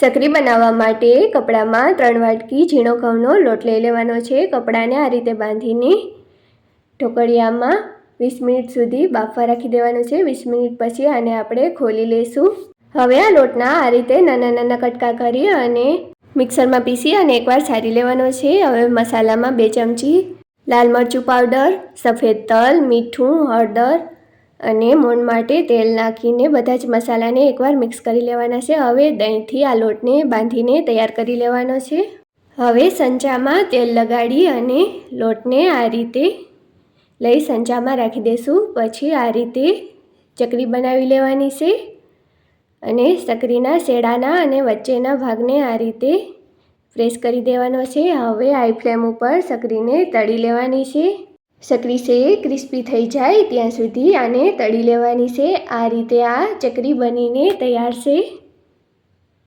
सकरी बनाववा माटे कपड़ामां 3 वाटकी झीणो घऊंनो लोट लई लेवानो छे। कपड़ाने आ रीते बांधीने ढोकळियामां 20 मिनिट सुधी बाफवा राखी देवानो छे। 20 मिनिट पछी आने आपणे खोली लेशुं। हवे आ लोटना आ रीते नाना नाना कटका करी अने मिक्सरमां पीसी अने एकवार छारी लेवानो छे। हवे मसालामां 2 चमची लाल मरचुं पाउडर, सफेद तल, मीठुं, हळदर अने मोण माटे तेल नाखीने बधा ज मसालाने एकवार मिक्स करी लेवाना छे। हवे दहींथी आ लोटने बांधीने तैयार करी लेवानो छे। हवे संचामां तेल लगाड़ी अने लोटने आ रीते लई संचामां राखी देशुं। पछी आ रीते चकरी बनावी लेवानी छे अने सकरीना शेडाना अने वच्चेना भागने आ रीते प्रेस करी देवानो छे। हवे हाई फ्लेम उपर सकरीने तળી लेवानी छे। सकरी से क्रिस्पी थई जाय त्यां सुधी आने तળી लेवानी छे। आ रीते आ चकरी बनीने तैयार छे।